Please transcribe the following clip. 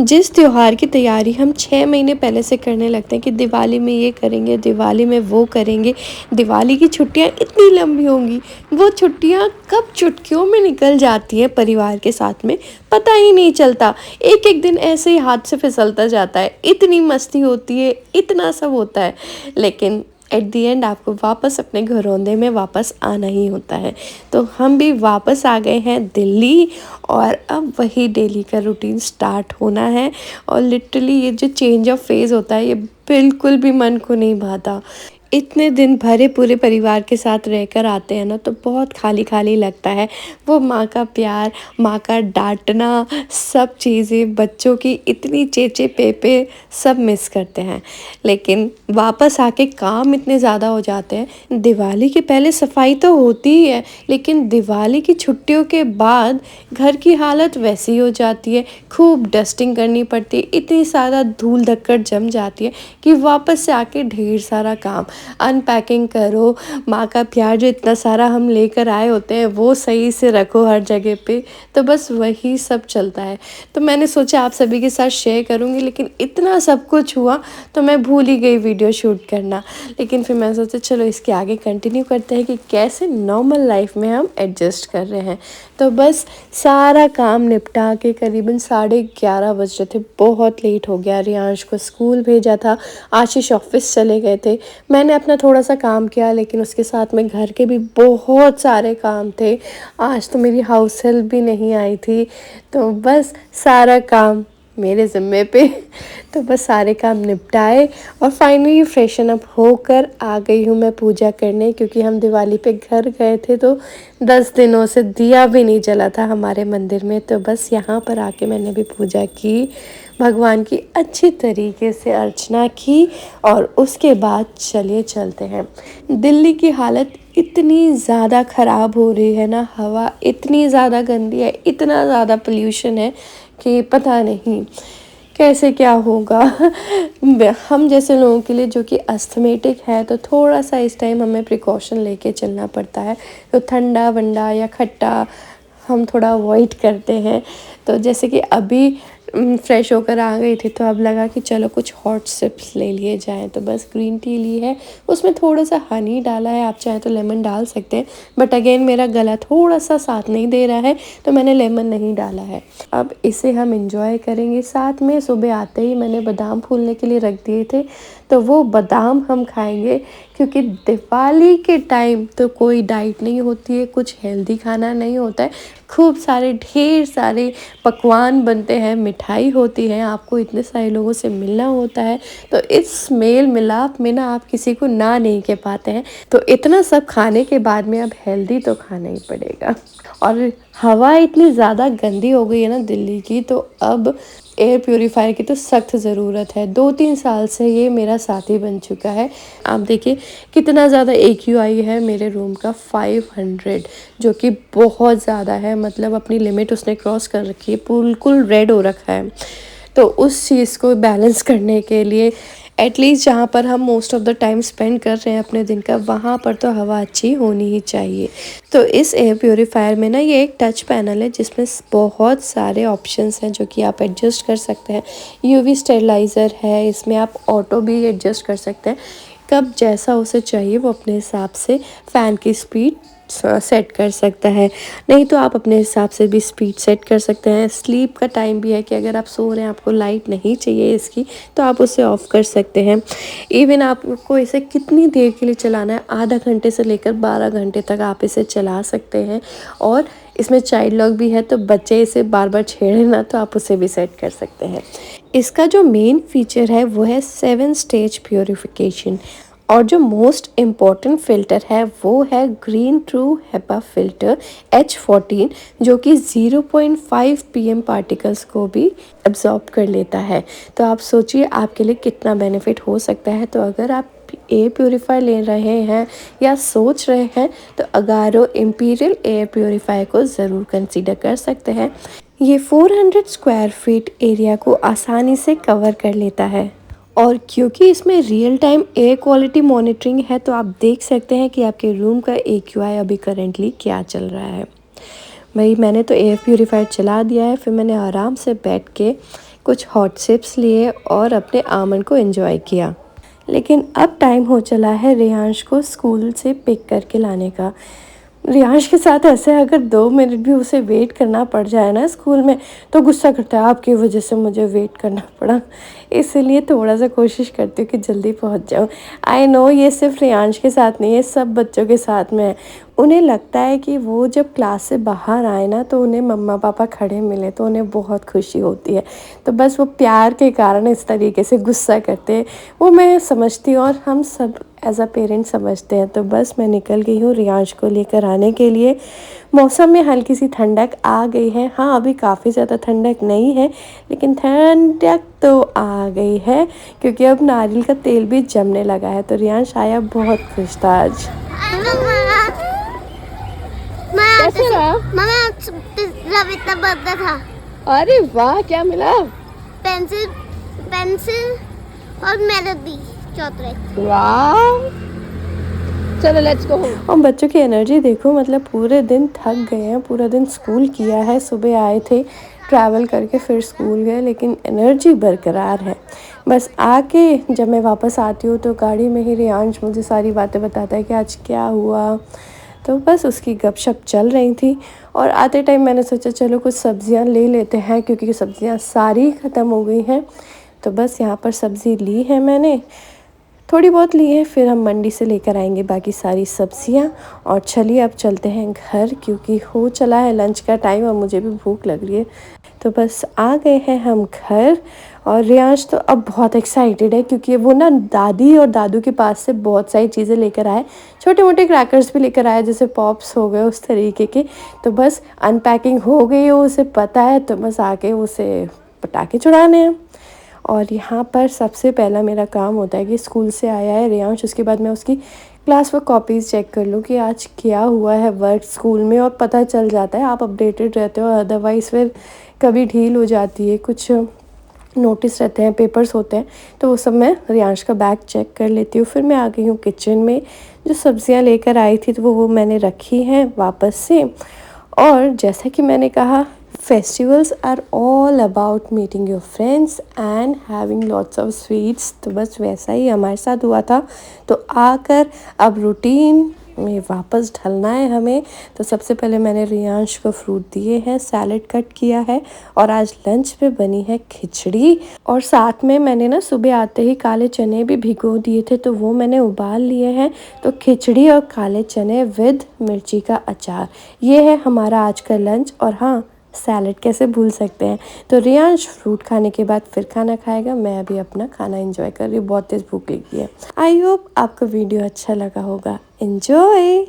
जिस त्योहार की तैयारी हम 6 महीने पहले से करने लगते हैं कि दिवाली में ये करेंगे, दिवाली में वो करेंगे, दिवाली की छुट्टियाँ इतनी लंबी होंगी, वो छुट्टियाँ कब चुटकियों में निकल जाती हैं परिवार के साथ में, पता ही नहीं चलता। एक-एक दिन ऐसे ही हाथ से फिसलता जाता है, इतनी मस्ती होती है, इतना सब होता है, लेकिन एट द एंड आपको वापस अपने घरौंदे में वापस आना ही होता है। तो हम भी वापस आ गए हैं दिल्ली और अब वही डेली का रूटीन स्टार्ट होना है और लिटरली ये जो चेंज ऑफ फेज़ होता है ये बिल्कुल भी मन को नहीं भाता। इतने दिन भरे पूरे परिवार के साथ रहकर आते हैं ना तो बहुत खाली-खाली लगता है। वो माँ का प्यार, माँ का डाँटना, सब चीज़ें, बच्चों की इतनी चेचे-पेपे सब मिस करते हैं। लेकिन वापस आके काम इतने ज़्यादा हो जाते हैं। दिवाली के पहले सफाई तो होती ही है, लेकिन दिवाली की छुट्टियों के बाद घर की हालत वैसी हो जाती है, खूब डस्टिंग करनी पड़ती है, इतनी सारा धूल-धक्कड़ जम जाती है कि वापस से आके ढेर सारा काम, अनपैकिंग करो, माँ का प्यार जो इतना सारा हम लेकर आए होते हैं वो सही से रखो हर जगह पे, तो बस वही सब चलता है। तो मैंने सोचा आप सभी के साथ शेयर करूँगी, लेकिन इतना सब कुछ हुआ तो मैं भूल ही गई वीडियो शूट करना। लेकिन फिर मैं सोचा चलो इसके आगे कंटिन्यू करते हैं कि कैसे नॉर्मल लाइफ में हम एडजस्ट कर रहे हैं। तो बस सारा काम निपटा के करीबन 11:30 बज रहे थे, बहुत लेट हो गया। रियांश को स्कूल भेजा था, आशीष ऑफिस चले गए थे। मैंने अपना थोड़ा-सा काम किया, लेकिन उसके साथ में घर के भी बहुत सारे काम थे। आज तो मेरी हाउस हेल्प भी नहीं आई थी, तो बस सारा काम मेरे ज़िम्मे पे। तो बस सारे काम निपटाए और फाइनली फ्रेशन अप होकर आ गई हूँ मैं पूजा करने, क्योंकि हम दिवाली पे घर गए थे तो 10 दिनों से दिया भी नहीं जला था हमारे मंदिर में। तो बस यहाँ पर आके मैंने भी पूजा की, भगवान की अच्छी तरीके से अर्चना की और उसके बाद चलिए चलते हैं। दिल्ली की हालत इतनी ज़्यादा ख़राब हो रही है ना, हवा इतनी ज़्यादा गंदी है, इतना ज़्यादा पोल्यूशन है कि पता नहीं कैसे क्या होगा। हम जैसे लोगों के लिए जो कि अस्थमेटिक है तो थोड़ा सा इस टाइम हमें प्रिकॉशन लेके चलना पड़ता है। तो ठंडा वंडा या खट्टा हम थोड़ा अवॉइड करते हैं। तो जैसे कि अभी फ्रेश होकर आ गई थी तो अब लगा कि चलो कुछ हॉट सिप्स ले लिए जाएँ, तो बस ग्रीन टी ली है, उसमें थोड़ा सा हनी डाला है, आप चाहें तो लेमन डाल सकते हैं, बट अगेन मेरा गला थोड़ा सा साथ नहीं दे रहा है तो मैंने लेमन नहीं डाला है। अब इसे हम इंजॉय करेंगे। साथ में सुबह आते ही मैंने बादाम फूलने के लिए रख दिए थे, तो वो बादाम हम खाएंगे, क्योंकि दिवाली के टाइम तो कोई डाइट नहीं होती है, कुछ हेल्दी खाना नहीं होता है, खूब सारे ढेर सारे पकवान बनते हैं, मिठाई होती है, आपको इतने सारे लोगों से मिलना होता है, तो इस मेल मिलाप में ना आप किसी को ना नहीं कह पाते हैं। तो इतना सब खाने के बाद में अब हेल्दी तो खाना ही पड़ेगा। और हवा इतनी ज़्यादा गंदी हो गई है ना दिल्ली की, तो अब एयर प्योरीफायर की तो सख्त ज़रूरत है। 2-3 साल से ये मेरा साथी बन चुका है। आप देखिए कितना ज़्यादा AQI है मेरे रूम का, 500, जो कि बहुत ज़्यादा है, मतलब अपनी लिमिट उसने क्रॉस कर रखी है, बिल्कुल रेड हो रखा है। तो उस चीज़ को बैलेंस करने के लिए एटलीस्ट जहाँ पर हम most of the time spend कर रहे हैं अपने दिन का, वहाँ पर तो हवा अच्छी होनी ही चाहिए। तो इस एयर प्योरीफायर में ना ये एक टच पैनल है जिसमें बहुत सारे ऑप्शंस हैं जो कि आप एडजस्ट कर सकते हैं। UV स्टेरिलाइज़र है, इसमें आप ऑटो भी एडजस्ट कर सकते हैं, कब जैसा उसे चाहिए वो अपने हिसाब से फ़ैन की स्पीड सेट कर सकता है। नहीं तो आप अपने हिसाब से भी स्पीड सेट कर सकते हैं। स्लीप का टाइम भी है कि अगर आप सो रहे हैं, आपको लाइट नहीं चाहिए इसकी, तो आप उसे ऑफ़ कर सकते हैं। इवन आपको इसे कितनी देर के लिए चलाना है, आधा घंटे से लेकर 12 घंटे तक आप इसे चला सकते हैं। और इसमें चाइल्ड लॉक भी है, तो बच्चे इसे बार बार छेड़े ना, तो आप उसे भी सेट कर सकते हैं। इसका जो मेन फीचर है वो है 7 स्टेज प्योरीफिकेशन, और जो मोस्ट इम्पॉर्टेंट फ़िल्टर है वो है green true HEPA filter H14, जो कि 0.5 PM पार्टिकल्स को भी एब्जॉर्ब कर लेता है। तो आप सोचिए आपके लिए कितना बेनिफिट हो सकता है। तो अगर आप एयर प्योरीफायर ले रहे हैं या सोच रहे हैं, तो अगारो इम्पीरियल एयर प्योरीफायर को ज़रूर कंसीडर कर सकते हैं। ये 400 स्क्वायर फीट एरिया को आसानी से कवर कर लेता है, और क्योंकि इसमें real time air quality monitoring है, तो आप देख सकते हैं कि आपके रूम का AQI अभी करेंटली क्या चल रहा है। भाई मैंने तो एयर प्योरीफायर चला दिया है, फिर मैंने आराम से बैठ के कुछ हॉट चिप्स लिए और अपने आमंड को एंजॉय किया। लेकिन अब टाइम हो चला है रियांश को स्कूल से पिक करके लाने का। रियांश के साथ ऐसे है, अगर 2 मिनट भी उसे वेट करना पड़ जाए ना स्कूल में तो गुस्सा करता है, आपकी वजह से मुझे वेट करना पड़ा। इसलिए थोड़ा सा कोशिश करती हूँ कि जल्दी पहुँच जाऊँ। आई नो ये सिर्फ रियांश के साथ नहीं है, सब बच्चों के साथ में है। उन्हें लगता है कि वो जब क्लास से बाहर आए ना तो उन्हें मम्मा पापा खड़े मिले तो उन्हें बहुत खुशी होती है। तो बस वो प्यार के कारण इस तरीके से गुस्सा करते हैं, वो मैं समझती हूँ और हम सब एज अ पेरेंट समझते हैं। तो बस मैं निकल गई हूँ रियांश को लेकर आने के लिए। मौसम में हल्की सी ठंडक आ गई है। हाँ, अभी काफ़ी ज़्यादा ठंडक नहीं है लेकिन ठंडक तो आ गई है क्योंकि अब नारियल का तेल भी जमने लगा है। तो रियांश आया बहुत खुश था आज। कैसे रहा? इतना बर्थडे था। अरे वाह, क्या मिला? पेंसिल पेंसिल और मेलोडी चॉकलेट। वाह, चलो लेट्स गो होम। और बच्चों की एनर्जी देखो, मतलब पूरे दिन थक गए हैं, पूरा दिन स्कूल किया है, सुबह आए थे ट्रैवल करके फिर स्कूल गए लेकिन एनर्जी बरकरार है। बस आके जब मैं वापस आती हूँ तो गाड़ी में ही रियांश मुझे सारी बातें बताता है कि आज क्या हुआ। तो बस उसकी गपशप चल रही थी और आते टाइम मैंने सोचा चलो कुछ सब्जियां ले लेते हैं क्योंकि सब्जियां सारी ख़त्म हो गई हैं। तो बस यहाँ पर सब्ज़ी ली है मैंने, थोड़ी बहुत ली है, फिर हम मंडी से लेकर आएंगे बाकी सारी सब्जियां। और चलिए अब चलते हैं घर क्योंकि हो चला है लंच का टाइम और मुझे भी भूख लग रही है। तो बस आ गए हैं हम घर और रियांश तो अब बहुत एक्साइटेड है क्योंकि वो ना दादी और दादू के पास से बहुत सारी चीज़ें लेकर आए, छोटे मोटे क्रैकर्स भी लेकर आए जैसे पॉप्स हो गए उस तरीके के। तो बस अनपैकिंग हो गई है, उसे पता है, तो बस आके उसे पटाखे छुड़ाने हैं। और यहाँ पर सबसे पहला मेरा काम होता है कि स्कूल से आया है रियांश, उसके बाद मैं उसकी क्लास वर्क कॉपीज़ चेक कर लूँ कि आज क्या हुआ है वर्क स्कूल में, और पता चल जाता है, आप अपडेटेड रहते हो। अदरवाइज़ फिर कभी ढील हो जाती है, कुछ नोटिस रहते हैं, पेपर्स होते हैं, तो वो सब मैं रियांश का बैग चेक कर लेती हूँ। फिर मैं आ गई हूँ किचन में, जो सब्जियाँ लेकर आई थी तो वो मैंने रखी हैं वापस से। और जैसा कि मैंने कहा, festivals are all about meeting your friends and having lots of sweets. तो बस वैसा ही हमारे साथ हुआ था। तो आकर अब रूटीन में वापस ढलना है हमें। तो सबसे पहले मैंने रियांश को फ्रूट दिए हैं, सैलेड कट किया है और आज लंच में बनी है खिचड़ी। और साथ में मैंने ना सुबह आते ही काले चने भी भिगो दिए थे तो वो मैंने उबाल लिए हैं। तो खिचड़ी और काले चने विद मिर्ची का अचार, ये है हमारा आज का लंच। और हाँ, सैलेड कैसे भूल सकते हैं। तो रियांश फ्रूट खाने के बाद फिर खाना खाएगा, मैं अभी अपना खाना एंजॉय कर रही हूँ, बहुत तेज़ भूख लगी है। आई होप आपको वीडियो अच्छा लगा होगा। एंजॉय।